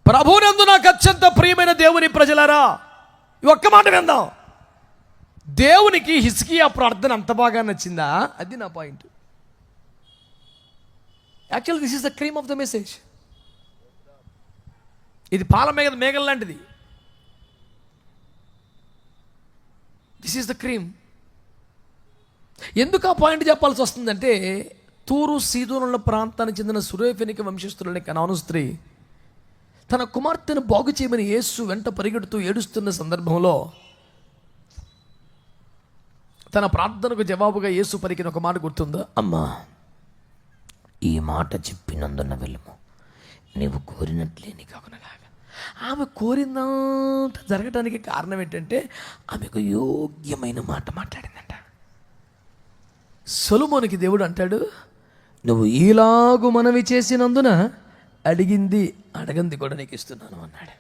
ప్రభువునందు నాకు అత్యంత ప్రియమైన దేవుని ప్రజలారా, ఈ ఒక్క మాట విందాం. దేవునికి హిజ్కియా ప్రార్థన అంత బాగా నచ్చిందా? అది నా point. Actual this is the cream of the message. ఇది పాల మేఘం లాంటిది. This is the cream. ఎందుకు ఆ పాయింట్ చెప్పాల్సి వస్తుందంటే, తూరు సీదోనుల ప్రాంతానికి చెందిన సురేఫెనిక వంశస్థులని కనాను స్త్రీ తన కుమార్తెను బాగు చేయమని యేసు వెంట పరిగెడుతూ ఏడుస్తున్న సందర్భంలో తన ప్రార్థనకు జవాబుగా యేసు పలికిన ఒక మాట గుర్తుందా? అమ్మా, ఈ మాట చెప్పినందున వెళ్ళము, నీవు కోరినట్లే నీకు అగునగాక. ఆమె కోరిందంత జరగటానికి కారణం ఏంటంటే ఆమెకు యోగ్యమైన మాట మాట్లాడిందంట. సొలొమోనుకి దేవుడు అంటాడు, నువ్వు ఈలాగు మనవి చేసినందున అడగంది కూడా నీకు ఇస్తున్నాను అన్నాడు.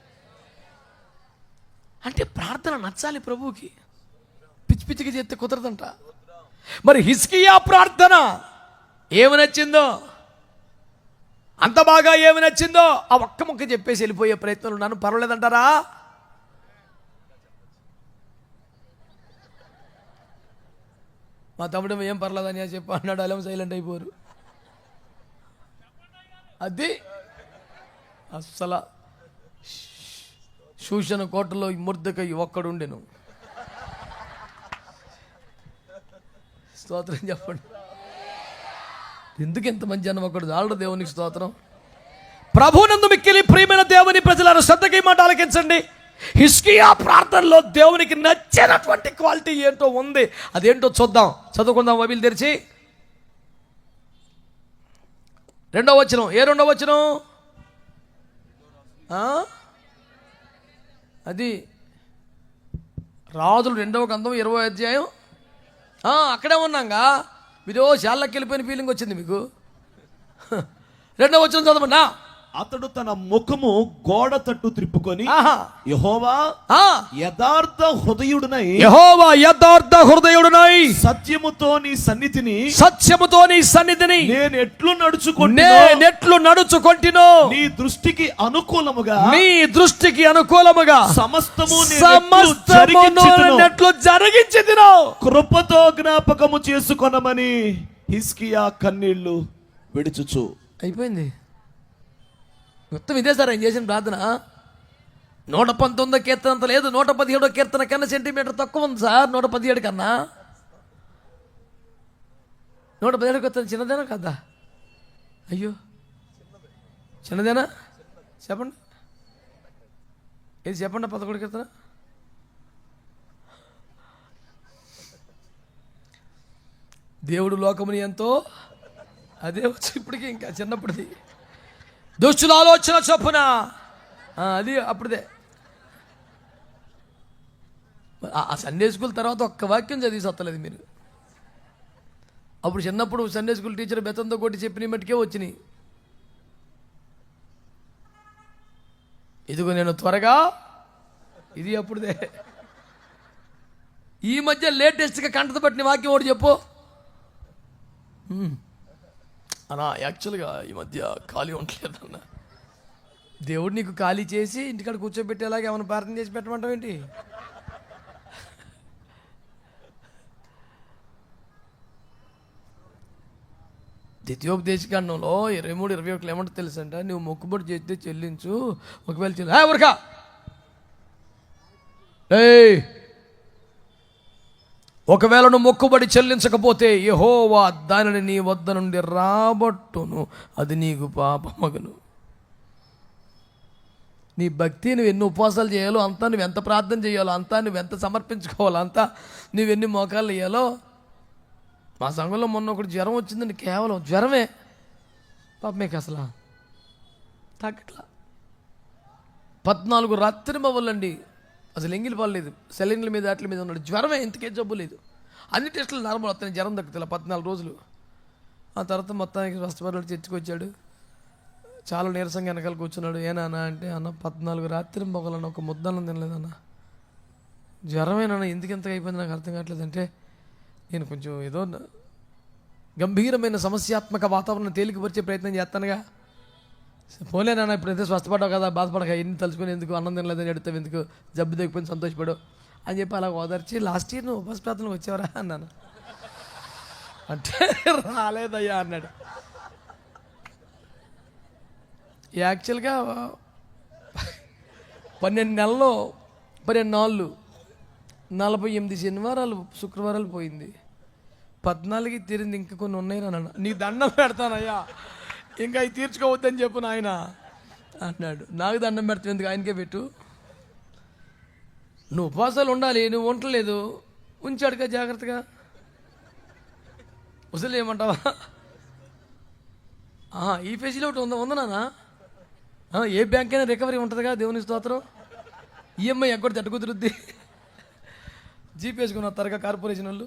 అంటే ప్రార్థన నచ్చాలి ప్రభువుకి. పిచ్చి పిచ్చికి చేస్తే కుదరదంట. మరి హిజ్కియా ప్రార్థన ఏమి నచ్చిందో, అంత బాగా ఏమి నచ్చిందో ఆ ఒక్క ముక్క చెప్పేసి వెళ్ళిపోయే ప్రయత్నంలో ఉన్నాను. పర్వాలేదంటారా? మా తమ్ముడు ఏం పర్లేదని చెప్పి అన్నాడు. అలా సైలెంట్ అయిపోరు. అది అస్సలు శూషణ కోటలో మొర్దెకై ఒక్కడుండెను. స్తోత్రం చెప్పండి. ఎందుకు ఎంత మంచి జనం ఒకడు చాలడు. దేవునికి స్తోత్రం. ప్రభువునందు మిక్కిలి ప్రియమైన దేవుని ప్రజలారా, శ్రద్ధగా ఈ మాట ఆలకించండి. హిజ్కియా ప్రార్థనలో దేవునికి నచ్చినటువంటి క్వాలిటీ ఏంటో ఉంది. అదేంటో చూద్దాం. చదువుకుందాం బైబిల్ తెరిచి. 2వ వచనం. ఏ 2వ వచనం? అది రాజులు 2వ గ్రంథం 20వ అధ్యాయం. అక్కడే ఉన్నాగా. మీరు శాలకి వెళ్ళిపోయిన ఫీలింగ్ వచ్చింది మీకు. 2వ వచనం చదవన్నా. అతడు తన ముఖము గోడ తట్టు త్రిప్పుకొని, యెహోవా యథార్థ హృదయుడునై సత్యముతో నీ సన్నిధిని నేను ఎట్లు నడుచుకొంటినో నీ దృష్టికి అనుకూలముగా సమస్తము ఎట్లు జరిగించెదనో కృపతో జ్ఞాపకము చేసుకొనమని హిజ్కియా కన్నీళ్లు విడుచుచు. అయిపోయింది మొత్తం. ఇదే సార్ ఆయన చేసిన ప్రార్థన. 119వ కీర్తన అంత లేదు, 117వ కీర్తన కన్నా సెంటీమీటర్ తక్కువ ఉంది సార్. 117 కన్నా 117 కీర్తన చిన్నదేనా కదా? అయ్యో చిన్నదేనా? చెప్పండి, ఏది చెప్పండి. 11 కీర్తన. దేవుడు లోకముని ఎంతో, అదే వచ్చి ఇప్పటికీ ఇంకా చిన్నప్పటిది. దుష్టుల ఆలోచన చొప్పున, అది అప్పుడుదే. ఆ సండే స్కూల్ తర్వాత ఒక్క వాక్యం చదివి సత్తలేదు మీరు. అప్పుడు చిన్నప్పుడు సండే స్కూల్ టీచర్ బెత్తంతో కొట్టి చెప్పిన మట్టుకే వచ్చినాయి. ఇదిగో నేను త్వరగా, ఇది అప్పుడుదే. ఈ మధ్య లేటెస్ట్గా కంటత పట్టిన వాక్యం ఒకటి చెప్పు అన్నా. యాక్చువల్గా ఈ మధ్య ఖాళీ ఉండలేదు అన్న. దేవుడు నీకు ఖాళీ చేసి ఇంటికాడ కూర్చోబెట్టేలాగా ఏమైనా ప్రార్థన చేసి పెట్టమంటావు ఏంటి? ద్వితీయోపదేశకాండంలో 23-21 ఏమంటే తెలుసంట, నువ్వు మొక్కుబడి చేస్తే చెల్లించు, ఒకవేళ ఊరకా ఒకవేళ నువ్వు మొక్కుబడి చెల్లించకపోతే యెహోవా దానిని నీ వద్ద నుండి రాబట్టును, అది నీకు పాపమగును. నీ భక్తి నువ్వు ఎన్ని ఉపవాసాలు చేయాలో అంతా, నువ్వు ఎంత ప్రార్థన చేయాలో అంతా, నువ్వు ఎంత సమర్పించుకోవాలో అంతా, నువ్వెన్ని మోకాళ్ళు వేయాలో. మా సంఘంలో మొన్న ఒకటి జ్వరం వచ్చిందండి. కేవలం జ్వరమే, పాపమేకి అసలు తగ్గట్లా. 14 రాత్రి మవ్వలండి. అసలు ఎంగిలి పడలేదు, సెలైన్ల మీద వాటి మీద ఉన్నాడు. జ్వరమే, ఇంతకే జబ్బు లేదు. అన్ని టెస్టులు నార్మల్ వస్తాయి, జ్వరం తగ్గుతుంది 14 రోజులు. ఆ తర్వాత మొత్తానికి స్వస్థపడి చర్చకొచ్చాడు. చాలా నీరసంగా వెనకాల కూర్చున్నాడు. ఏనా అంటే, అన్న 14 రాత్రి మొగలన్న ఒక ముద్దన్నం తినలేదన్న. జ్వరమేనన్న, ఎందుకు ఎంతగా అయిపోయింది నాకు అర్థం కావట్లేదు. అంటే నేను కొంచెం ఏదో గంభీరమైన సమస్యాత్మక వాతావరణం తేలికపరిచే ప్రయత్నం చేస్తానుగా. పోలే నాన్న ఇప్పుడైతే స్వస్థపడ్డావు కదా, బాధపడక, ఎన్ని తలుచుకొని ఎందుకు, అన్నం తినలేదని ఎడతావు ఎందుకు, జబ్బు దిగిపోయింది సంతోషపడు అని చెప్పి అలా ఓదార్చి, లాస్ట్ ఇయర్ నువ్వు ఉపవాస ప్రార్థనకు వచ్చావరా అన్నాను. అంటే రాలేదయ్యా అన్నాడు. యాక్చువల్గా 12 నెలల్లో 12 నాళ్ళు 48 శనివారాలు శుక్రవారాలు పోయింది, 14కి తీరింది, ఇంకా కొన్ని ఉన్నాయి నాన్న, నీ దండం పెడతానయ్యా, ఇంకా అవి తీర్చుకోవద్దని చెప్పు నాయన అన్నాడు. నాకు దండం పెడతావు ఎందుకు, ఆయనకే పెట్టు, నువ్వు ఉపవాసాలు ఉండాలి, నువ్వు ఉండలేదు, ఉంచాడుగా జాగ్రత్తగా, అసలు ఏమంటావా, ఈ ఫెసిలిటీ ఉందా నాన్న, ఏ బ్యాంక్ అయినా రికవరీ ఉంటుందిగా, దేవుని స్తోత్రం, ఈఎంఐ ఎక్కడ తట్టు కుదురుద్ది, జీపీ వేసుకుని వస్తారుగా కార్పొరేషన్ వాళ్ళు,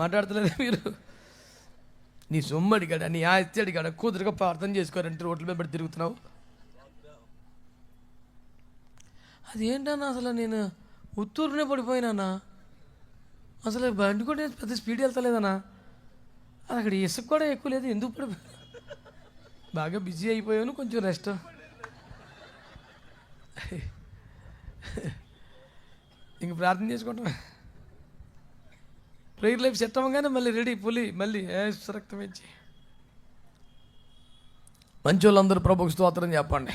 మాట్లాడతలేదు మీరు, నీ సొమ్ము అడిగాడా, నీ ఆస్తి అడిగాడా, కూతురుగా ప్రార్థన చేసుకోరంటే రోడ్ల మీద పడి తిరుగుతున్నావు. అదేంటన్నా అసలు నేను ఉత్తూరునే పడిపోయినానా, అసలు బండి కూడా పెద్ద స్పీడ్ వెళ్తలేదన్నా, అక్కడ ఇసుక కూడా ఎక్కువ లేదు, ఎందుకు పడిపోయి, బాగా బిజీ అయిపోయాను, కొంచెం రెస్ట్, ఇంక ప్రార్థన చేసుకుంటాం, ప్రేయర్ లైఫ్ సెట్ అవ్వగానే మళ్ళీ రెడీ పులి, మళ్ళీ రక్తం ఇచ్చి, మంచి వాళ్ళందరూ ప్రభుకు స్తోత్రం చెప్పండి.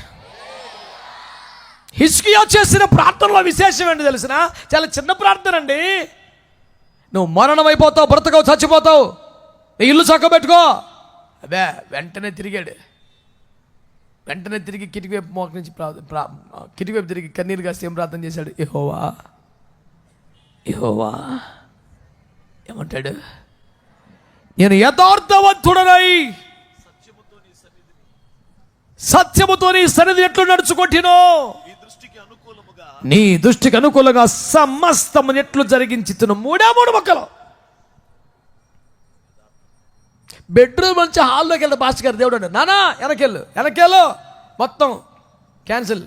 హిజ్కియా చేసిన ప్రార్థనలో విశేషం ఏంటి తెలిసిన, చాలా చిన్న ప్రార్థన అండి. నువ్వు మరణం అయిపోతావు, బ్రతకవు, చచ్చిపోతావు, నీ ఇల్లు చక్కబెట్టుకో, అదే వెంటనే తిరిగాడు, వెంటనే తిరిగి కిటికీ వైపు మోక నుంచి కిటికీ వైపు తిరిగి కన్నీరుగా సేమ్ ప్రార్థన చేశాడు. యెహోవా యెహోవా ఏమంటాడు, నేను యథార్థవంతుడనై సత్యముతో నీ సన్నిధి ఎట్లు నడుచుకుంటునో, నీ దృష్టికి అనుకూలంగా సమస్తము ఎట్లు జరిగించుతున్న 3 మొక్కలు. బెడ్రూమ్ నుంచి హాల్లోకి వెళ్తే పాస్టర్ గారు దేవుడు అన్నాడు, నానా వెనకెళ్ళు మొత్తం క్యాన్సిల్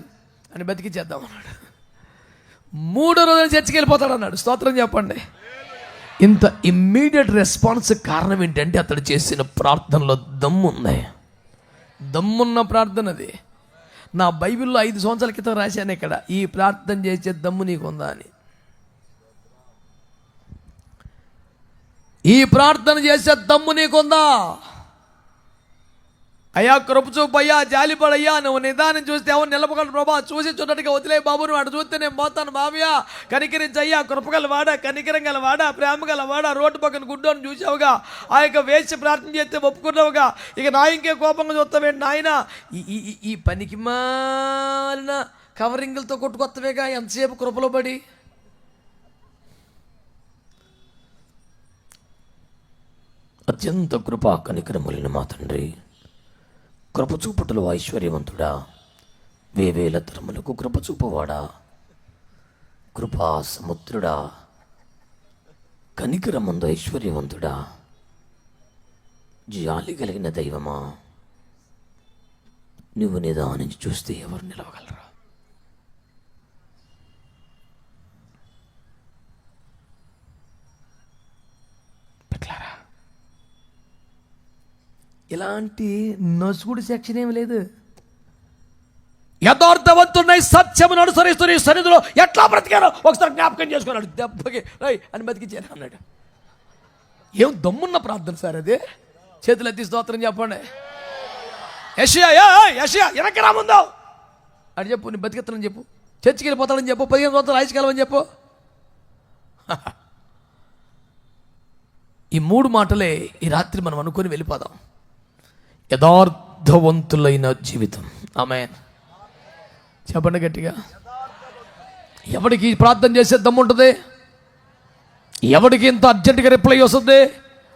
అని బతికిచ్చేద్దాం అన్నాడు. 3 రోజులు చర్చికి వెళ్ళిపోతాడు అన్నాడు. స్తోత్రం చెప్పండి. ఇంత ఇమ్మీడియట్ రెస్పాన్స్ కారణం ఏంటంటే అతడు చేసిన ప్రార్థనలో దమ్ముంది, దమ్మున్న ప్రార్థన అది. నా బైబిల్లో 5 సంవత్సరాల క్రితం రాశాను ఇక్కడ, ఈ ప్రార్థన చేసే దమ్ము నీకుందా అని. ఈ ప్రార్థన చేసే దమ్ము నీకుందా? అయ్యా కృప చూపు, అయ్యా జాలిపడయ్యా, నువ్వు నిదానం చూస్తే ఎవరు నిలబగలరు ప్రభా, చూసి చూడటానికి వదిలే బాబు, నువ్వు అటు చూస్తే నేను పోతాను బాబయ్యా, కనికరించయ్యా, కృపగల వాడా, కనికరం గల వాడా, ప్రేమ గల వాడా, రోడ్డు పక్కన గుడ్డోని చూసావుగా, ఆ యొక్క వేసి ప్రార్థన చేస్తే ఒప్పుకున్నావుగా, ఇక నా ఇంకే కోపంగా చూస్తావేంటి నాయన, ఈ పనికి మాలిన కవరింగులతో కొట్టుకొత్తవేగా, ఎంతసేపు కృపలో పడి. అత్యంత కృపా కనికరములను మా తండ్రి, కృపచూపుటలో ఐశ్వర్యవంతుడా, వేవేల తరములకు కృపచూపువాడా, కృపా సముద్రుడా, కనికరమందు ఐశ్వర్యవంతుడా, జాలి కలిగిన దైవమా, నువ్వు నిదానించి చూస్తే ఎవరు నిలవగలరా? పెట్లారా, ఇలాంటి నసుగుడు సెక్షన్ ఏమి లేదు. యథార్థవంతుడై సత్యమును అనుసరిస్తూ నీ సన్నిధిలో ఎట్లా బ్రతికారో ఒకసారి జ్ఞాపకం చేసుకున్నాడు. దెబ్బకి రై అని బతికించాను అన్నాడు. ఏం దమ్మున్న ప్రార్థన సార్ అది. చేతులు ఎత్తి స్తోత్రం చెప్పండి. యెషయా వెనక్కి రాముందో అని చెప్పు, నీ బతికెత్తనని చెప్పు, చర్చికి వెళ్ళిపోతాడని చెప్పు, 15 సంవత్సరాలు ఆయుష్కాలం చెప్పు. ఈ 3 మాటలే ఈ రాత్రి మనం అనుకొని వెళ్ళిపోదాం. యథార్థవంతులైన జీవితం. ఆమేన్. చెప్పండి గట్టిగా. ఎవడికి ప్రార్థన చేసే దమ్ము ఉంటుంది? ఎవడికి ఇంత అర్జెంటుగా రిప్లై వస్తుంది?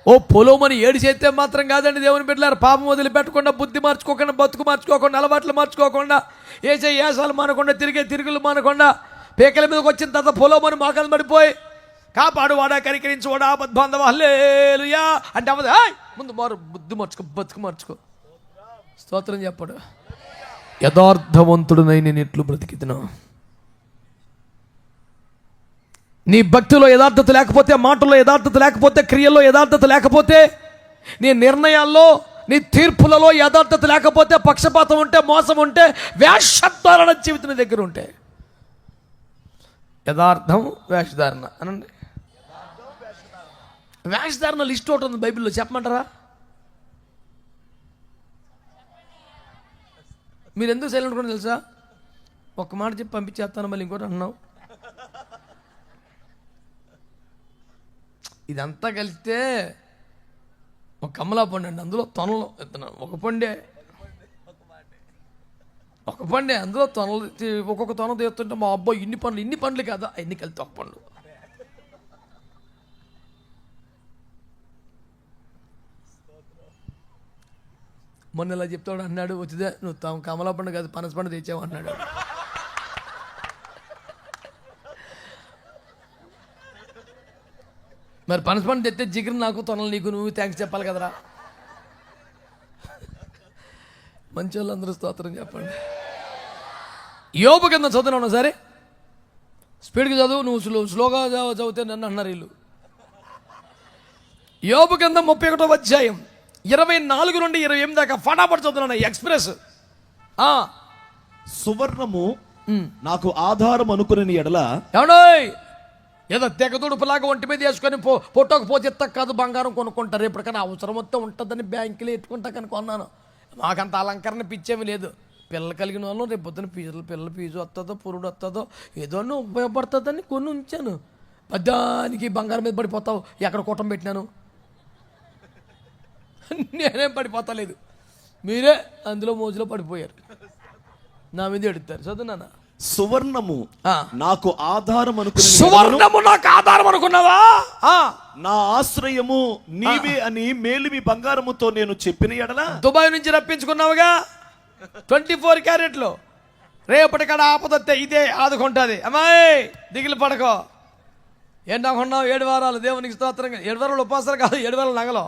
ఓ పొలోమని ఏడు చేస్తే మాత్రం కాదండి దేవుని బిడ్డలారా. పాపం వదిలిపెట్టకుండా, బుద్ధి మార్చుకోకుండా, బతుకు మార్చుకోకుండా, అలవాట్లు మార్చుకోకుండా, ఏసాలు మానకుండా, తిరుగులు మానకుండా, పేకల మీదకి వచ్చిన తర్వాత పొలోమని మోకాలు పడిపోయి కాపాడువాడా, కనికరించువాడా, ఆపద్బాంధవ హల్లెలూయా అంటే అవ్వదు. ముందు బుద్ధి మార్చుకో, బతుకు మార్చుకో. స్తోత్రం చెప్పడు. యథార్థవంతుడునై నేను ఎట్లు బ్రతికితున్నా. నీ భక్తిలో యథార్థత లేకపోతే, మాటల్లో యథార్థత లేకపోతే, క్రియల్లో యథార్థత లేకపోతే, నీ నిర్ణయాల్లో, నీ తీర్పులలో యథార్థత లేకపోతే, పక్షపాతం ఉంటే, మోసం ఉంటే, వేషధారణ జీవితం నీ దగ్గర ఉంటే, యథార్థం వేషధారణ అనండి. వేషధారణ లిస్ట్ ఒకటి ఉంది బైబిల్లో, చెప్పమంటారా? మీరు ఎందుకు సైలెంట్ కూడా తెలుసా? ఒక్క మాట చెప్పి పంపించేస్తాను, మళ్ళీ ఇంకోటి అన్నావు. ఇదంతా కలిస్తే ఒక కమలా పండు అండి, అందులో తొనలు ఎత్తున్నాను. ఒక పండే అందులో తొనలు, ఒక్కొక్క తొన తీస్తుంటే మా అబ్బాయి ఇన్ని పండ్లు కాదా, ఎన్ని కలితే ఒక పండు. మొన్న ఇలా చెప్తాడు అన్నాడు, వచ్చిదే నువ్వు కమలా పండు కాదు పనస పండు తెచ్చావు అన్నాడు. మరి పనస పండు తెస్తే జిగురు నాకు, తొనలు నీకు, నువ్వు థ్యాంక్స్ చెప్పాలి కదరా. మంచి వాళ్ళందరూ స్తోత్రం చెప్పండి. యోబు కింద చదువున్నావు సరే, స్పీడ్గా చదువు, నువ్వు స్లోగా చదివితే నన్ను అన్నారు వీళ్ళు. యోబు కింద 31వ అధ్యాయం 24 నుండి 28 దాకా ఫటాఫట్ చదువుతున్నా ఎక్స్ప్రెస్. సువర్ణము నాకు ఆధారం అనుకుని ఎడల, ఏమండోయ్ ఏదో తెగదుడుపులాగా ఒంటి మీద వేసుకొని పొట్టకు పోతే కాదు, బంగారం కొనుక్కుంటారు. ఎప్పటికైనా అవసరం వస్తే ఉంటుందని బ్యాంకులో ఎట్టుకుంటా కానీ కొన్నాను. మాకంత అలంకరణ పిచ్చేమి లేదు. పిల్లలు కలిగిన వాళ్ళు రేపు పొద్దున పిల్లల ఫీజు వస్తుందో, పురుడు వస్తుందో, ఏదో ఉపయోగపడుతుందని కొన్ని ఉంచాను. పద్దానికి బంగారం మీద పడిపోతావు, ఎక్కడ కూటం పెట్టినాను, నేనేం పడిపోతలేదు, మీరే అందులో మోజులో పడిపోయారు, నా మీద ఎడుతారు. చదువునా, సువర్ణము నాకు ఆధారం అనుకుని, సువర్ణము నాకు ఆధారం అనుకున్నావా? నా ఆశ్రయము నీవే అని మేలిమి బంగారముతో నేను చెప్పిన ఎడల, దుబాయ్ నుంచి రప్పించుకున్నావుగా 24 క్యారెట్లు, రేపటికాడ ఆపదొస్తే ఇదే ఆదుకుంటుంది. అమ్మాయి దిగులు పడకో, ఏంటనుకున్నావు? 7 వారాలు దేవునికి స్తోత్రంగా, 7 వారాలు ఉపాసాలు కాదు, 7 వారాలు నగలు.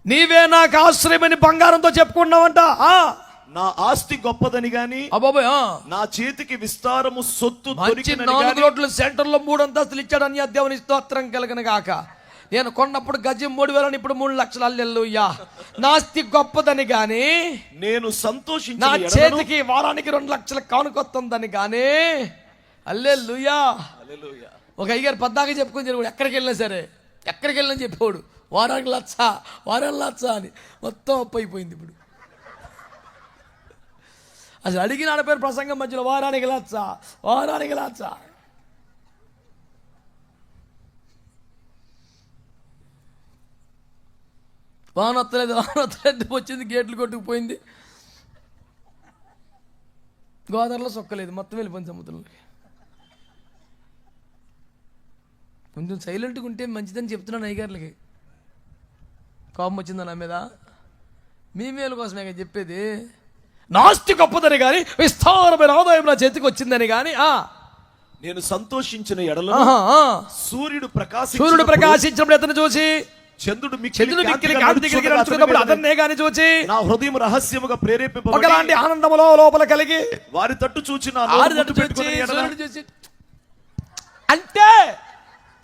నీవే నాకు ఆశ్రయమని బంగారంతో చెప్పుకున్నావంట. నా ఆస్తి గొప్పదని గాని, నా చేతికి విస్తారము సొత్తు, 4 రోడ్లు సెంటర్లో 3 అంతస్తులు ఇచ్చాడని దేవుని స్తోత్రం కలగను గాక. నేను కొన్నప్పుడు గజం 3,000, ఇప్పుడు 3 లక్షలు. హల్లెలూయా. నా ఆస్తి గొప్పదని గాని, నేను సంతోషించి, నా చేతికి వారానికి 2 లక్షలు కానుకొస్తుందని గాని. హల్లెలూయా. ఒక అయ్యగారు పద్దాగా చెప్పుకొని చెప్పాడు, ఎక్కడికి వెళ్ళినా సరే, ఎక్కడికి వెళ్ళినా చెప్పాడు, వారానికి లచ్చ అని. మొత్తం అప్పు అయిపోయింది ఇప్పుడు. అసలు అడిగిన ఆడపేరు ప్రసంగం మధ్యలో వారానికి లచ్చ. వాన వస్తలేదు వచ్చింది, గేట్లు కొట్టుకుపోయింది, గోదావరిలో సొక్కలేదు, మొత్తం వెళ్ళిపోయింది సముద్రంలోకి. కొంచెం సైలెంట్గా ఉంటే మంచిదని చెప్తున్నాను అయ్యగారులకి. కోపం వచ్చిందా నా మీద? మీ మేలు కోసమే కదా చెప్పేది. నాస్తి గొప్పదని కానీ, విస్తారమైన ఆదాయం నా చేతికి వచ్చిందని కానీ. నేను సంతోషించిన ఎడల సూర్యుడు ప్రకాశించినప్పుడు అతను చూసి, చంద్రుడు అతన్నే గాని చూచి, నా హృదయం రహస్యముగా ప్రేరేపింపబడి ఒకలాంటి ఆనందములో లోపల కలిగి వారి తట్టు చూచి,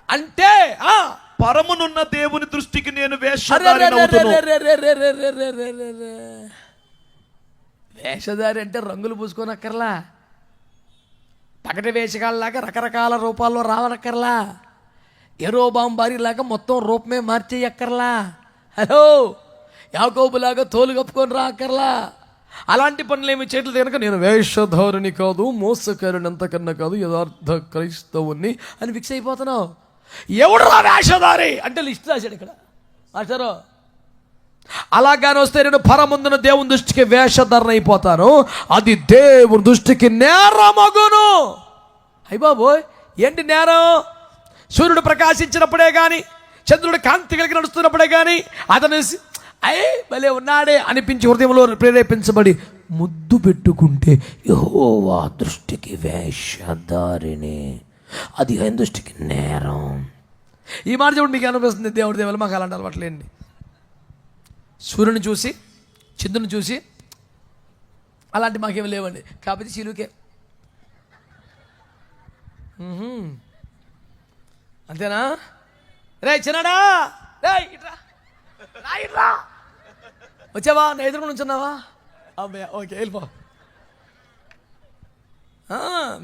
అంటే పరమునున్న దేవుని దృష్టికి నేను వేషధారి అంటే రంగులు పూసుకోనక్కర్లా, పగటి వేషగాళ్ళలాగా రకరకాల రూపాల్లో రావనక్కర్లా, ఎరోబాంబారిలాగా మొత్తం రూపమే మార్చేయక్కర్లా. హలో, యాకోబులాగా తోలు కప్పుకొని రాక్కర్లా. అలాంటి పనులు ఏమి చేయట్లేదు కనుక నేను వేషధారుని కాదు, మోసకారుని అంతకన్నా కాదు, యథార్థ క్రైస్తవుని అని ఫిక్స్ అయిపోతున్నావు. ఎవడు రా వేషధారి అంటే లిస్ట్ రాశాడు ఇక్కడ మాస్టరు. అలాగానే వస్తే నేను పరముందున దేవుని దృష్టికి వేషధారణ అయిపోతాను, అది దేవుని దృష్టికి నేరమగును. అయ్య బాబోయ్, ఏంటి నేరం? సూర్యుడు ప్రకాశించినప్పుడే కానీ, చంద్రుడు కాంతి కలిగి నడుస్తున్నప్పుడే కానీ అతను భలే ఉన్నాడే అనిపించి హృదయంలో ప్రేరేపించబడి ముద్దు పెట్టుకుంటే యెహోవా దృష్టికి వేషధారిని, అది ఆయన దృష్టికి నేరం. ఈ మాట చెప్పండి మీకు అనిపిస్తుంది, దేవుడి దేవుళ్ళు మాకు అలాంటి అలవాట్లేండి. సూర్యుని చూసి, చంద్రుని చూసి అలాంటి మాకేమి లేవండి, కాకపోతే చిలుకే. అంతేనా? రే చిన్నడా, రే ఇట్రా, వచ్చావా? నా ఎదురుకుండా ఉంచున్నావా? అబ్బాయి ఓకే వెళ్ళిపో.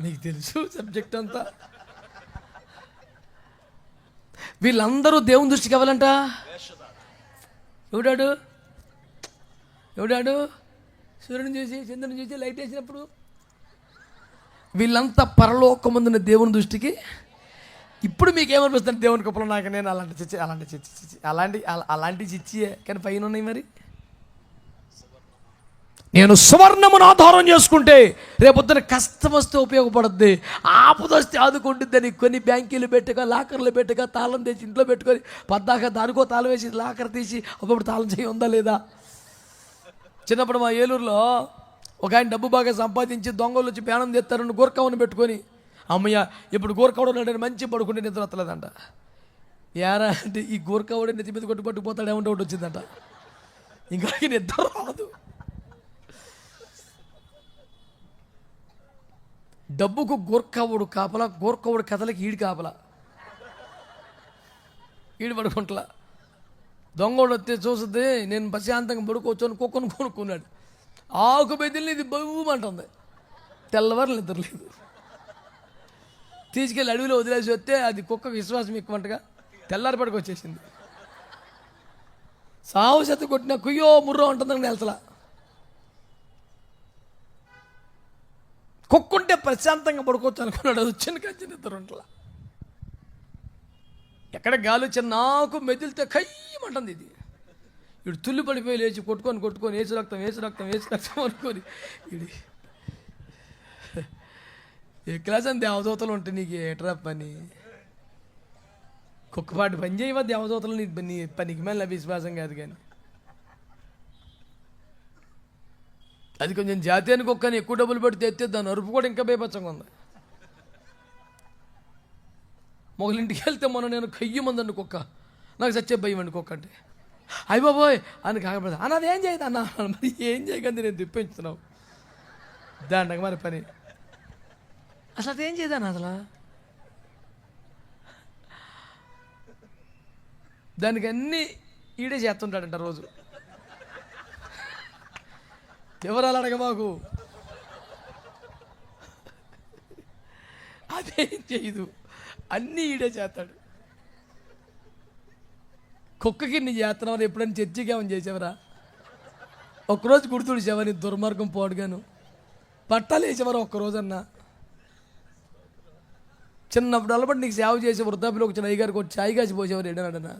మీకు తెలుసు సబ్జెక్ట్ అంతా. వీళ్ళందరూ దేవుని దృష్టికి అవ్వాలంట. ఎవడాడు సూర్యుని చూసి చంద్రుని చూసి లైట్ వేసినప్పుడు వీళ్ళంతా పరలోకమందున దేవుని దృష్టికి. ఇప్పుడు మీకేమనిపిస్తుంది దేవుని కృపలో? నాకు నేను అలాంటి చిచ్చియే కానీ పైన ఉన్నాయి. మరి నేను సువర్ణమును ఆధారం చేసుకుంటే రేపొద్దున కష్టం వస్తే ఉపయోగపడుద్ది, ఆపదొస్తే ఆదుకుంటుందని కొన్ని బ్యాంకీలు పెట్టగా, లాకర్లు పెట్టగా, తాళం తెచ్చి ఇంట్లో పెట్టుకొని పద్దాక దానికో తాళం వేసి లాకర్ తీసి అప్పుడు తాళం చేయి ఉందా లేదా? చిన్నప్పుడు మా ఏలూరులో ఒక ఆయన డబ్బు బాగా సంపాదించి దొంగలు వచ్చి పేణం తెస్తారని గోర్ఖావని పెట్టుకొని, అమ్మయ్య ఇప్పుడు గోర్ఖావుడు నాడు మంచి పడుకుంటే నిద్ర వస్తలేదంట. ఏరా అంటే ఈ గోర్ఖావుడే నెత్తి మీద కొట్టు పట్టుకుపోతాడు ఏమంటే ఒకటి వచ్చిందంట. ఇంకా నిద్ర రాదు. డబ్బుకు గోర్ఖావుడు కాపలా, గోర్ఖావుడు కథలకి ఈడు కాపలా. ఈడు పడుకుంటలా. దొంగోడు వస్తే చూస్తుంది నేను ప్రశాంతంగా పడుకోవచ్చు అని కుక్కను కొనుక్కున్నాడు. ఆకు బెదిలిని ఇది బొమ్మంటుంది. తెల్లవారు నిద్రలేదు. తీసుకెళ్ళి అడవిలో వదిలేసి వస్తే అది కుక్కకు విశ్వాసం ఎక్కువంటగా తెల్లారి పడికి వచ్చేసింది. సావు చెత్త కొట్టిన కుయ్యో ముర్రో ఉంటుందని నెలసలా. కుక్కుంటే ప్రశాంతంగా పడుకోవచ్చు అనుకున్నాడు. అది వచ్చిన కంచి నిద్ర ఉంటలా. ఎక్కడ గాలి వచ్చిన నాకు మెదిలితే కయ్యమంటుంది. ఇది ఇడు తుల్లి పడిపోయి లేచి కొట్టుకొని ఏసు రక్తం అనుకొని ఇది ఏ క్లాస్ అని దేవదూతలు ఉంటే నీకు ఏట్రా పని? కుక్కపాటి పని చేయవా దేవదూతలు? నీ పనికి మేల విశ్వాసం కాదు. కానీ అది కొంచెం జాతీయానికి కుక్కని ఎక్కువ డబ్బులు పెడితే ఎత్తే దాని అరుపు కూడా ఇంకా బేపచ్చంగా ఉంది. మొగలింటికి వెళ్తే నేను కయ్యమందండి కుక్క, నాకు చచ్చే భయం అండి కుక్క అంటే. అయ్య బాబోయ్ అని కాకపోతే అన్నది ఏం చేయదు అన్న. మరి ఏం చేయకండి నేను తిప్పించుతున్నావు దాండగా మరి పని. అసలు అదేం చేయదాను అసలు. దానికి అన్నీ ఈడే చేస్తుంటాడంట రోజు. వివరాలు అడగ మాకు. అదేం చేయదు, అన్నీ ఈడే చేస్తాడు. కుక్కకి నీ చేస్తున్నావు. ఎప్పుడైనా చర్చికి ఏమని చేసావరా? ఒక్కరోజు గుర్తుడిచావా నీ దుర్మార్గం పోడుగాను? పట్టాలు వేసేవారు ఒక్కరోజన్నా? చిన్నప్పుడు అలబడి నీకు సేవ చేసే వృద్ధాపిలో వచ్చిన అయ్యగారికి వచ్చి చాయ్ కాసి పోసేవారు ఏడనాడనా?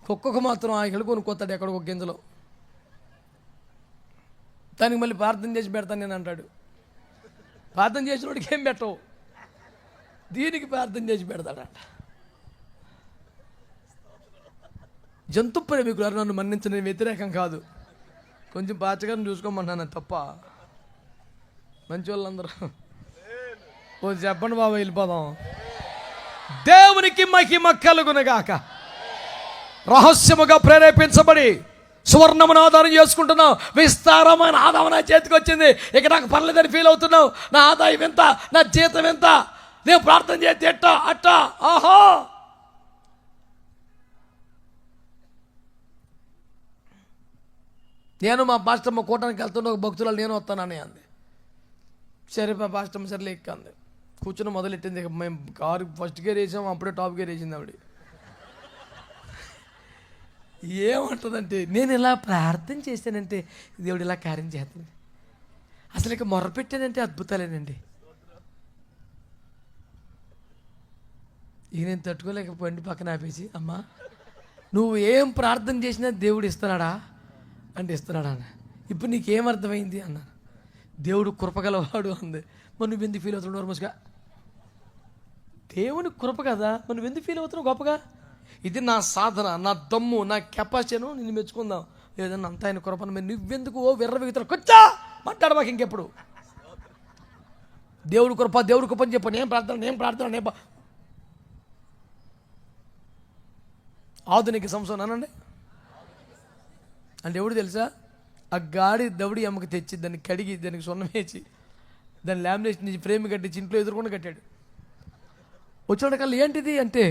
కుక్కకు మాత్రం ఆయన కొనుక్కొస్తాడు ఎక్కడో ఒక గింజలో. దానికి మళ్ళీ ప్రార్థన చేసి పెడతాను నేను అంటాడు. ప్రార్థన చేసిన వాడికి ఏం పెట్టవు, దీనికి ప్రార్థన చేసి పెడతాడంట. జంతు ప్రేమికులు నన్ను మన్నించిన వ్యతిరేకం కాదు, కొంచెం పాచగారిని చూసుకోమన్నాను తప్ప. మంచి వాళ్ళందరూ ఓ చెప్పండి బాబా, వెళ్ళిపోదాం. దేవునికి మహిమ కలుగునగాక. రహస్యముగా ప్రేరేపించబడి సువర్ణమును ఆధారం చేసుకుంటున్నావు. విస్తారమైన ఆదాయం నా చేతికి వచ్చింది, ఇక నాకు పర్లేదని ఫీల్ అవుతున్నావు. నా ఆదాయం ఎంత, నా జీతం ఎంత, నేను ప్రార్థన చేస్తే ఎట్టా అట్టా. ఆహో, నేను మా పాస్టమ్మ కూటానికి వెళ్తున్న ఒక భక్తురాలు నేను వస్తానని అంది. సరే మా పాస్టమ్మ సరేలే ఎక్కంది. కూర్చొని మొదలెట్టింది. మేము కారు ఫస్ట్ గేర్ వేసాము, అప్పుడే టాప్ గేర్ వేసింది ఆవిడ. ఏమంటుందంటే నేను ఇలా ప్రార్థన చేశానంటే దేవుడు ఇలా కార్యం చేస్తాను. అసలు ఇక మొర్రపెట్టానంటే అద్భుతాలేనండి. ఇక నేను తట్టుకోలేకపోయింది. పక్కన ఆపేసి అమ్మా నువ్వు ఏం ప్రార్థన చేసినా దేవుడు ఇస్తున్నాడా అంటే ఇస్తున్నాడా అన్న. ఇప్పుడు నీకేం అర్థమైంది అన్న. దేవుడు కృపగలవాడు అంది. మరి నువ్వు ఎందుకు ఫీల్ అవుతున్నావు? నోర్మస్గా దేవుని కృప కదా, మరి నువ్వు ఎందుకు ఫీల్ అవుతున్నావు గొప్పగా? ఇది నా సాధన, నా దమ్ము, నా కెపాసిటీను నిన్ను మెచ్చుకుందాం. లేదన్నా అంత ఆయన కృపను మీరు నువ్వెందుకు ఓ విర్రవిగుతారు? కొచ్చా మాట్లాడు మాకు ఇంకెప్పుడు. దేవుడు కృప అని చెప్పు. నేను ప్రార్థన ఆధునిక సంవత్సరం అనండి అంటే ఎవడు తెలుసా? ఆ గాడి దవడి అమ్మకి తెచ్చి దాన్ని కడిగి దానికి సున్నం వేసి దాన్ని లామినేషన్ నుంచి ఫ్రేమ్ కట్టించి ఇంట్లో ఎదురుకుండా కట్టాడు. వచ్చాడు కల్లా ఏంటిది అంటే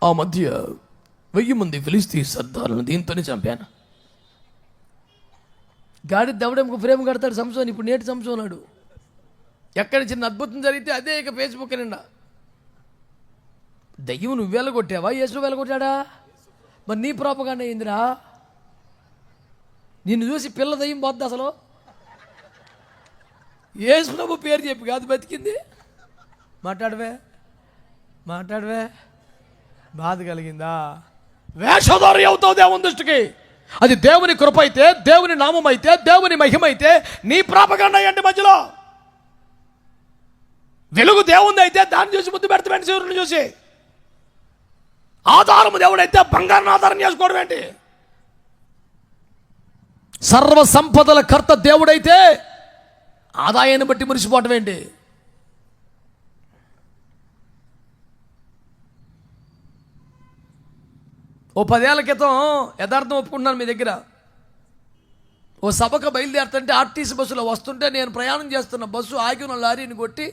ఆ మధ్య 1000 మంది ఫిలిస్తీ సర్దారులను దీంతోనే చంపాను. గాడి దవడెంకు ఫ్రేమ్ కడతాడు సంసోన్. ఇప్పుడు నేటి సంసోనాడు. ఎక్కడ చిన్న అద్భుతం జరిగితే అదే ఇక ఫేస్బుక్ నిండా. దయ్యం నువ్వు వెళ్ళగొట్టావా, యేసు వెళ్ళగొట్టాడా? మరి నీ ప్రోపగాండ అయిందిరా. నిన్ను చూసి పిల్ల దయ్యం పోద్ది అసలు. యేసు ప్రభు పేరు చెప్పి కాదు బతికింది. మాట్లాడవే బాధ కలిగిందా? వేషధారి అవుతావు దేవుని దృష్టికి. అది దేవుని కృప అయితే, దేవుని నామం అయితే, దేవుని మహిమ అయితే నీ ప్రాపగండ ఏంటి మధ్యలో? వెలుగు దేవుంది అయితే దాన్ని చూసి ముద్దు పెడతామేంటి? సూర్యుని చూసి. ఆధారము దేవుడైతే బంగారం ఆధారం చేసుకోవడం ఏంటి? సర్వ సంపదల కర్త దేవుడైతే ఆదాయాన్ని బట్టి మురిసిపోవటం ఏంటి? ఓ 10 ఏళ్ల క్రితం యథార్థం ఒప్పుకుంటున్నాను మీ దగ్గర. ఓ సభకు బయలుదేరుతుంటే ఆర్టీసీ బస్సులో వస్తుంటే నేను ప్రయాణం చేస్తున్న బస్సు ఆగి ఉన్న లారీని కొట్టి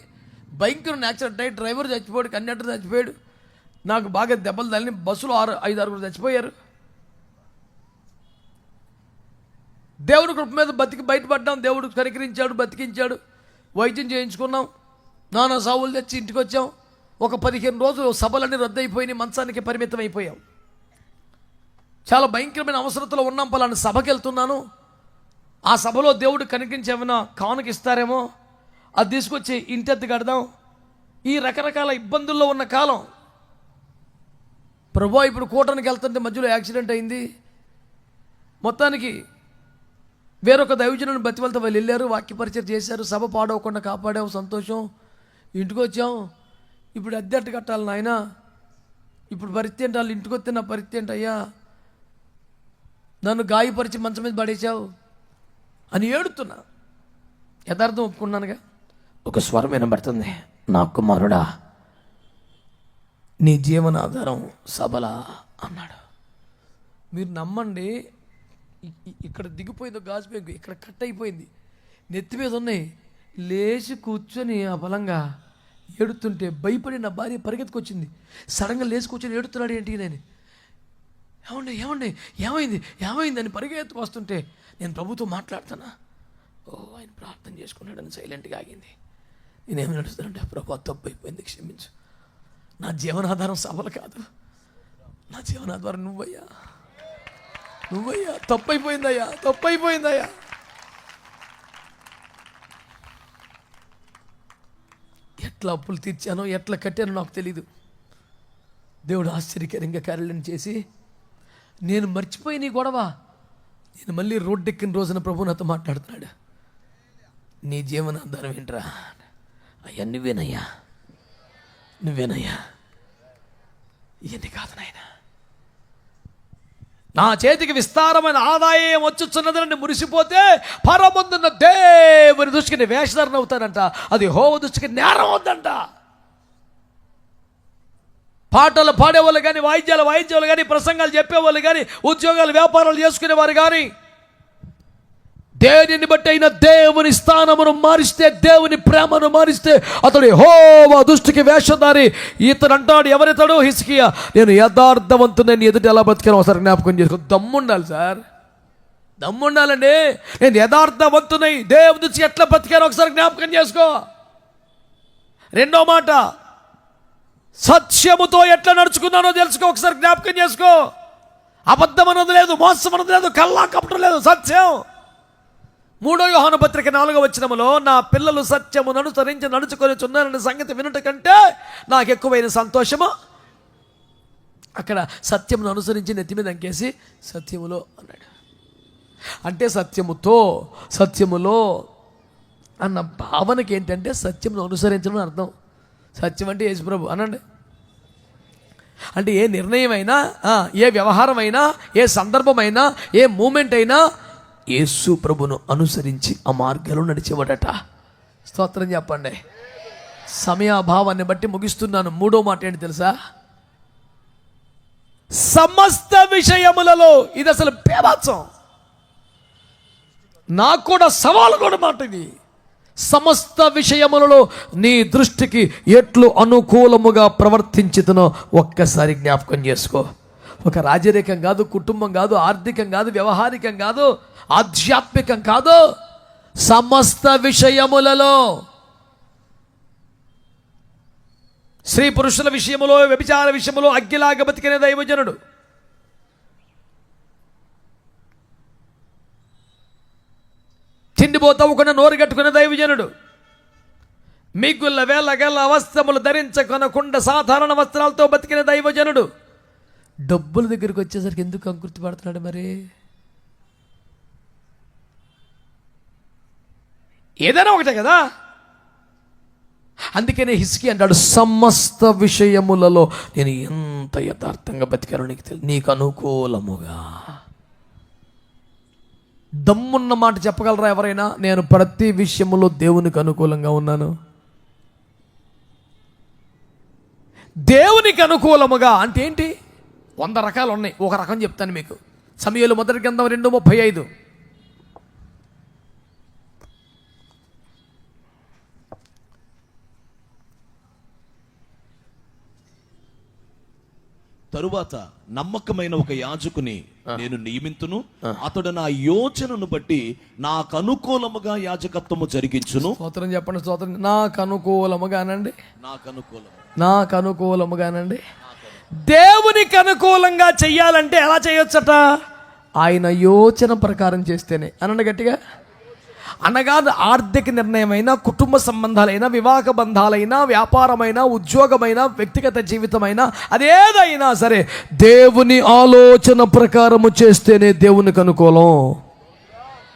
భయంకర యాక్సిడెంట్ అయ్యి డ్రైవర్ చచ్చిపోయాడు, కండక్టర్ చచ్చిపోయాడు, నాకు బాగా దెబ్బలు తగిలి బస్సులో 5-6 చచ్చిపోయారు. దేవుడి కృప మీద బతికి బయటపడ్డాం. దేవుడు కనికరించాడు, బతికించాడు, వైద్యం చేయించుకున్నాం, నానా సావులు తెచ్చి ఇంటికి వచ్చాం. ఒక 15 రోజులు సభలన్నీ రద్దయిపోయినాయి, మంచానికి పరిమితం అయిపోయాం. చాలా భయంకరమైన అవసరతలో ఉన్నాం. పలానా సభకి వెళ్తున్నాను, ఆ సభలో దేవుడు కనికరించి ఏమైనా కానుక ఇస్తారేమో, అది తీసుకొచ్చి ఇంటెత్తి కడదాం. ఈ రకరకాల ఇబ్బందుల్లో ఉన్న కాలం. ప్రభు ఇప్పుడు కూటానికి వెళ్తుంటే మధ్యలో యాక్సిడెంట్ అయింది. మొత్తానికి వేరొక దైవజనుని బతివలతో వాళ్ళు వెళ్ళారు, వాక్యపరిచయం చేశారు, సభ పాడవకుండా కాపాడాము, సంతోషం. ఇంటికి వచ్చాం. ఇప్పుడు అద్దెట్టు కట్టాలి నాయన, ఇప్పుడు పరిస్థితి ఏంటి? వాళ్ళు ఇంటికి వస్తే నా పరిస్థితి ఏంటయ్యా, నన్ను గాయపరిచి మంచం మీద పడేశావు అని ఏడుతున్నా. యథార్థం ఒప్పుకున్నానుగా. ఒక స్వరం వినబడుతుంది, నా కుమారుడా నీ జీవనాధారం సబల అన్నాడు. మీరు నమ్మండి, ఇక్కడ దిగిపోయింది గాజు పెంకు, ఇక్కడ కట్ అయిపోయింది, నెత్తి మీద ఉన్నాయి. లేచి కూర్చొని ఆ బలంగా ఏడుతుంటే భయపడి నా భార్య పరిగెత్తుకొచ్చింది. సడన్గా లేచి కూర్చొని ఏడుతున్నాడు ఏంటి? నేను ఏమైంది అని పరిగెత్తుకు వస్తుంటే నేను ప్రభుతో మాట్లాడుతున్నా. ఆయన ప్రార్థన చేసుకున్నాడని సైలెంట్గా ఆగింది. నేనేమి నడుస్తానంటే, ప్రభు తప్పు అయిపోయింది, క్షమించు, నా జీవనాధారం సభలు కాదు, నా జీవనాధారం నువ్వయ్యా, తప్పైపోయిందయ్యా. ఎట్లా అప్పులు తీర్చానో, ఎట్లా కట్టానో నాకు తెలీదు. దేవుడు ఆశ్చర్యకరంగా కార్యాలను చేసి నేను మర్చిపోయి నీ గొడవ, నేను మళ్ళీ రోడ్డు ఎక్కిన రోజున ప్రభు నాతో మాట్లాడుతున్నాడు. నీ జీవనాధారం ఏంట్రా? అయ్యా నువ్వేనయ్యా, ఇవన్నీ కాదు నాయన, నా చేతికి విస్తారమైన ఆదాయం వచ్చుచున్నదని మురిసిపోతే పరమందున్న దేవుని దృష్టికి వేషధారణ అవుతానంట. అది యెహోవా దృష్టికి నేరం అవుతుందంట. పాటలు పాడేవాళ్ళు కానీ, వాయించేవాళ్ళు కానీ, ప్రసంగాలు చెప్పేవాళ్ళు కానీ, ఉద్యోగాలు వ్యాపారాలు చేసుకునేవారు కానీ, దేనిని బట్టి అయినా దేవుని స్థానమును మారిస్తే, దేవుని ప్రేమను మారిస్తే అతడు యెహోవా దృష్టికి వేషధారి. ఇతడు అంటాడు, ఎవరితడు? హిజ్కియా, నేను యథార్థవంతుని ఎదుట ఎలా బతికానో ఒకసారి జ్ఞాపకం చేసుకో. దమ్ముండాలి సార్, దమ్ముండాలండి. నేను యథార్థవంతునై దేవుని దృష్టికి ఎట్లా బతికానో ఒకసారి జ్ఞాపకం చేసుకో. రెండో మాట, సత్యముతో ఎట్లా నడుచుకున్నానో తెలుసుకో, ఒకసారి జ్ఞాపకం చేసుకో. అబద్ధం అన్నది లేదు, మోసం అన్నది లేదు, కల్లా కపటం లేదు, సత్యం. 3 యోహాను పత్రిక 4వ వచనములో, నా పిల్లలు సత్యమును అనుసరించి నడుచుకొనిచున్నారన్న సంగతి వినుట కంటే నాకు ఎక్కువైన సంతోషము. అక్కడ సత్యమును అనుసరించి నెత్తి మీద అంకేసి సత్యములో అన్నాడు. అంటే సత్యములో అన్న భావనకి ఏంటంటే సత్యమును అనుసరించడం అర్థం. సత్యం అంటే యేసు ప్రభు అనండి. అంటే ఏ నిర్ణయం అయినా, ఏ వ్యవహారం అయినా, ఏ సందర్భమైనా, ఏ మూమెంట్ అయినా యేసు ప్రభును అనుసరించి ఆ మార్గంలో నడిచేవాడట. స్తోత్రం చెప్పండి. సమయాభావాన్ని బట్టి ముగిస్తున్నాను. 3వ మాట ఏంటి తెలుసా? సమస్త విషయములలో. ఇది అసలు బేభత్సం. నాకు కూడా సవాలు కూడా మాట ఇది. సమస్త విషయములలో నీ దృష్టికి ఎట్లు అనుకూలముగా ప్రవర్తించుతునో ఒక్కసారి జ్ఞాపకం చేసుకో. ఒక రాజరికం కాదు, కుటుంబం కాదు, ఆర్థికం కాదు, వ్యవహారికం కాదు, ఆధ్యాత్మికం కాదు, సమస్త విషయములలో, స్త్రీ పురుషుల విషయములో, వ్యభిచార విషయములో అగ్గిలాగా బతికిన దైవజనుడు. తిండిపోతావుకున్న నోరు కట్టుకున్న దైవజనుడు. మిగుళ్ళ వేళగల వస్త్రములు ధరించకొనకుండా సాధారణ వస్త్రాలతో బతికిన దైవజనుడు. డబ్బుల దగ్గరికి వచ్చేసరికి ఎందుకు అంకుర్తి పడుతున్నాడు మరి? ఏదైనా ఒకటే కదా. అందుకనే హిజ్కియా అంటాడు, సమస్త విషయములలో నేను ఎంత యథార్థంగా బతికానో నీకు తెలియదు, నీకు అనుకూలముగా. దమ్మున్న మాట చెప్పగలరా ఎవరైనా? నేను ప్రతి విషయములో దేవునికి అనుకూలంగా ఉన్నాను. దేవునికి అనుకూలముగా అంటే ఏంటి? 100 రకాలు ఉన్నాయి. ఒక రకం చెప్తాను మీకు. సమూయేలు మొదటి గ్రంథం 2:35. తరువాత నమ్మకమైన ఒక యాజకుని నేను నియమింతును, అతడు నా యోచనను బట్టి నాకు అనుకూలముగా యాజకత్వము జరిగించును. స్తోత్రం చెప్పండి, స్తోత్రం. నాకు అనుకూలముగానండి, నాకు అనుకూలముగానండి. దేవునికి అనుకూలంగా చెయ్యాలంటే ఎలా చేయొచ్చట? ఆయన యోచన ప్రకారం చేస్తేనే. అనండి గట్టిగా. అనగా ఆర్థిక నిర్ణయమైనా, కుటుంబ సంబంధాలైనా, వివాహ బంధాలైనా, వ్యాపారమైనా, ఉద్యోగమైనా, వ్యక్తిగత జీవితమైనా, అదేదైనా సరే దేవుని ఆలోచన ప్రకారము చేస్తేనే దేవునికి అనుకూలం.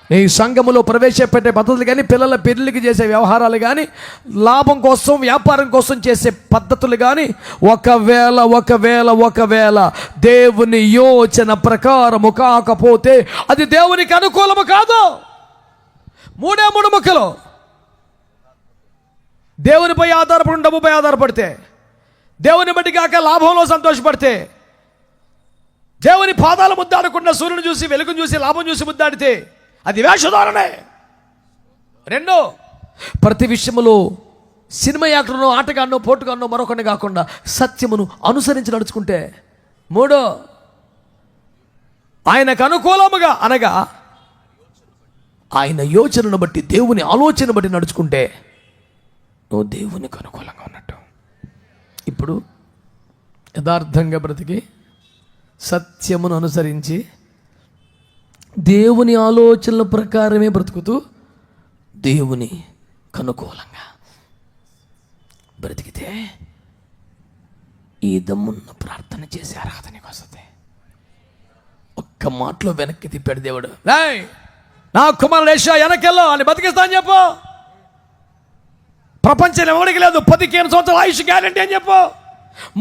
ఈ సంఘములో ప్రవేశపెట్టే పద్ధతులు కానీ, పిల్లల పెళ్లికి చేసే వ్యవహారాలు కానీ, లాభం కోసం, వ్యాపారం కోసం చేసే పద్ధతులు కానీ, ఒకవేళ దేవుని యోచన ప్రకారము కాకపోతే అది దేవునికి అనుకూలము కాదు. 3 ముక్కలు. దేవునిపై ఆధారపడి, డబ్బుపై ఆధారపడితే, దేవుని బట్టి కాక లాభంలో సంతోషపడితే, దేవుని పాదాలు ముద్దాడకుండా సూర్యుని చూసి, వెలుగును చూసి, లాభం చూసి ముద్దాడితే అది వేషధారణే. 2, ప్రతి విషయంలో సినిమా యాక్టర్నో, ఆటగాడినో, పోటుగాడినో, మరొకటి కాకుండా సత్యమును అనుసరించి నడుచుకుంటే. 3, ఆయనకు అనుకూలముగా అనగా ఆయన యోచనను బట్టి, దేవుని ఆలోచన బట్టి నడుచుకుంటే నువ్వు దేవునికి అనుకూలంగా ఉన్నట్టు. ఇప్పుడు యథార్థంగా బ్రతికి, సత్యమును అనుసరించి, దేవుని ఆలోచనల ప్రకారమే బ్రతుకుతూ, దేవుని అనుకూలంగా బ్రతికితే ఈ దమ్మున్న ప్రార్థన చేసే అర్హత నీకు వస్తుంది. ఒక్క మాటలో వెనక్కి తిప్పాడు దేవుడు. రాయ్, నా కుమారుడు యేషయా వెనకెళ్ళో అని బతికిస్తా అని చెప్పు. ప్రపంచం ఎవరికి లేదు. 15 సంవత్సరాల ఆయుష్ గ్యారంటీ అని చెప్పు.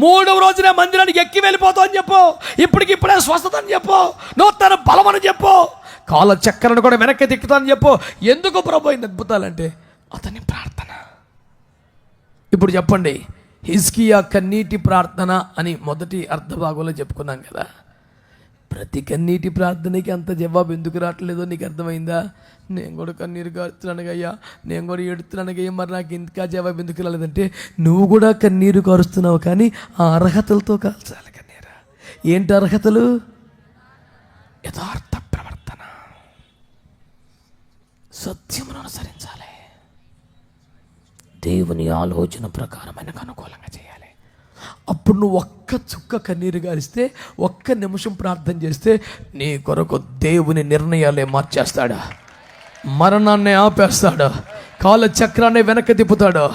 3వ రోజునే మందిరానికి ఎక్కి వెళ్ళిపోతావు అని చెప్పు. ఇప్పుడే స్వస్థత అని చెప్పు. నూతన బలం అని చెప్పు. కాల చక్కెరను కూడా వెనక్కి తిక్కుతానని చెప్పు. ఎందుకు ప్రభు ఇన్ని అద్భుతాలంటే అతని ప్రార్థన. ఇప్పుడు చెప్పండి, హిజ్కియా కన్నీటి ప్రార్థన అని మొదటి అర్ధభాగంలో చెప్పుకున్నాం కదా. ప్రతి కన్నీటి ప్రార్థనకి అంత జవాబు ఎందుకు రావట్లేదో నీకు అర్థమైందా? నేను కూడా కన్నీరు కారుస్తున్నానుగయ్యా, నేను కూడా ఏడుతున్నానుగయ్యా, మరి నాకు ఇంకా జవాబు ఎందుకు రాలేదంటే నువ్వు కూడా కన్నీరు కారుస్తున్నావు, కానీ ఆ అర్హతలతో కాల్చాలి కన్నీరు. ఏంటి అర్హతలు? యథార్థ ప్రవర్తన, సత్యమును అనుసరించాలి, దేవుని ఆలోచన ప్రకారమైన అనుకూలంగా చేయాలి. అప్పుడు నువ్వు ఒక్క చుక్క కన్నీరు గారిస్తే, ఒక్క నిమిషం ప్రార్థన చేస్తే నీ కొరకు దేవుని నిర్ణయాలే మార్చేస్తాడా, మరణాన్ని ఆపేస్తాడు, కాల చక్రాన్ని వెనక్కి తిప్పుతాడు,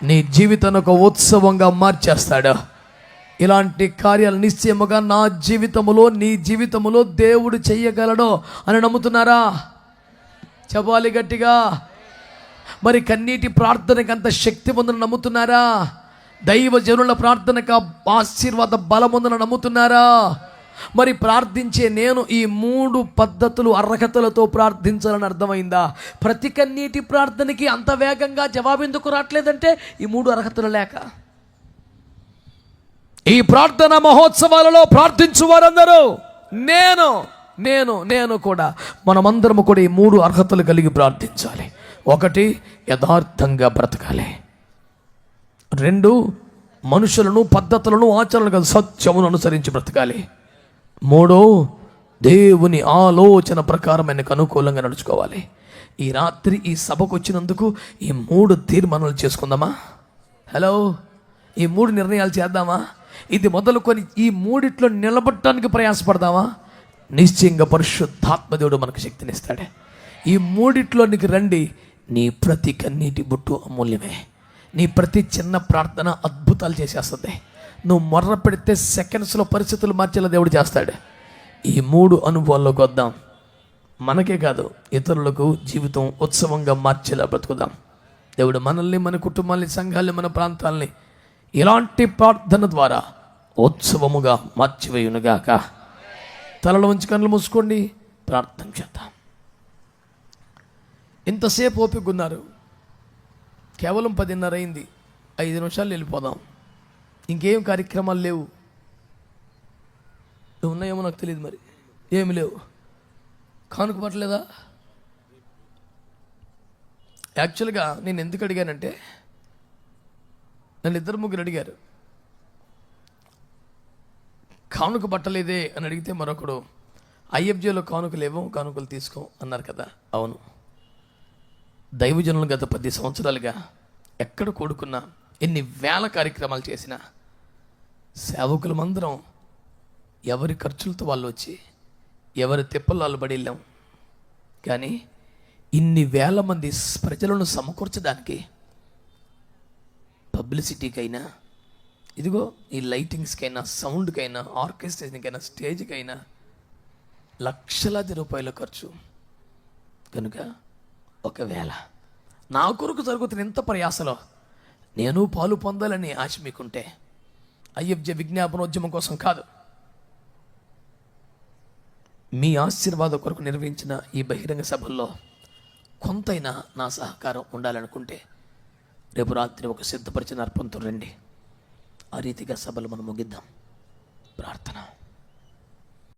నీ జీవితాన్ని ఒక ఉత్సవంగా మార్చేస్తాడు. ఇలాంటి కార్యాలు నిశ్చయముగా నా జీవితములో, నీ జీవితములో దేవుడు చెయ్యగలడు అని నమ్ముతున్నారా? చెప్పాలి గట్టిగా. మరి కన్నీటి ప్రార్థనకి అంత శక్తి ఉందని నమ్ముతున్నారా? దైవ జనుల ప్రార్థనకు ఆశీర్వాద బలం ఉందని నమ్ముతున్నారా? మరి ప్రార్థించే నేను ఈ 3 పద్ధతులు, అర్హతలతో ప్రార్థించాలని అర్థమైందా? ప్రతి కన్నీటి ప్రార్థనకి అంత వేగంగా జవాబు ఎందుకు రావట్లేదంటే ఈ 3 అర్హతలు లేక. ఈ ప్రార్థన మహోత్సవాలలో ప్రార్థించు వారందరూ నేను కూడా, మనమందరము కూడా ఈ 3 అర్హతలు కలిగి ప్రార్థించాలి. 1, యథార్థంగా బ్రతకాలి. 2, మనుషులను, పద్ధతులను, ఆచరణలు కాదు, సత్యమును అనుసరించి బ్రతకాలి. మూడో, దేవుని ఆలోచన ప్రకారం ఆయనకు అనుకూలంగా నడుచుకోవాలి. ఈ రాత్రి ఈ సభకు వచ్చినందుకు ఈ 3 తీర్మానాలు చేసుకుందామా? హలో, ఈ 3 నిర్ణయాలు చేద్దామా? ఇది మొదలుకొని ఈ 3 నిలబడటానికి ప్రయాసపడదామా? నిశ్చయంగా పరిశుద్ధాత్మ దేవుడు మనకు శక్తినిస్తాడే. ఈ 3 రండి. నీ ప్రతి కన్నీటి బుట్టు అమూల్యమే. నీ ప్రతి చిన్న ప్రార్థన అద్భుతాలు చేసేస్తుంది. నువ్వు మొర్ర పెడితే సెకండ్స్లో పరిస్థితులు మార్చేలా దేవుడు చేస్తాడు. ఈ 3 అనుభవాల్లోకి వద్దాం. మనకే కాదు, ఇతరులకు జీవితం ఉత్సవంగా మార్చేలా బ్రతుకుదాం. దేవుడు మనల్ని, మన కుటుంబాన్ని, సంఘాలని, మన ప్రాంతాలని ఇలాంటి ప్రార్థన ద్వారా ఉత్సవముగా మార్చివేయునుగాక. తలలో ఉంచి కళ్ళు మూసుకోండి, ప్రార్థన చేద్దాం. ఇంతసేపు ఓపిక ఉన్నారు. కేవలం 10:30 అయింది. 5 నిమిషాలు వెళ్ళిపోదాం. ఇంకేం కార్యక్రమాలు లేవు. ఉన్నాయేమో నాకు తెలియదు, మరి ఏమి లేవు. కానుక పట్టలేదా? యాక్చువల్గా నేను ఎందుకు అడిగానంటే, నన్ను 2-3 అడిగారు, కానుక పట్టలేదే అని అడిగితే మరొకడు ఐఎఫ్జేలో కానుకలు లేవు, కానుకలు తీసుకో అన్నారు కదా. అవును, దైవజనులు గత 10 సంవత్సరాలుగా ఎక్కడ కూడుకున్నా, ఎన్ని వేల కార్యక్రమాలు చేసినా, సేవకులమందరం ఎవరి ఖర్చులతో వాళ్ళు వచ్చి ఎవరి తిప్పలు వాళ్ళు పడి వెళ్ళాం. కానీ ఇన్ని వేల మంది ప్రజలను సమకూర్చడానికి, పబ్లిసిటీకైనా, ఇదిగో ఈ లైటింగ్స్కైనా, సౌండ్కైనా, ఆర్కెస్ట్రేషన్కైనా, స్టేజ్కైనా లక్షలాది రూపాయల ఖర్చు. కనుక ఒకవేళ నా కొరకు జరుగుతున్న ఇంత ప్రయాసలో నేను పాలు పొందాలని ఆశ మీకుంటే, ఐఎఫ్జే విజ్ఞాపనోద్యమం కోసం కాదు, మీ ఆశీర్వాదం కొరకు నిర్వహించిన ఈ బహిరంగ సభల్లో కొంతైనా నా సహకారం ఉండాలనుకుంటే, రేపు రాత్రి ఒక సిద్ధపరిచిన అర్పణతో రండి. ఆ రీతిగా సభలు మనం ముగిద్దాం. ప్రార్థన.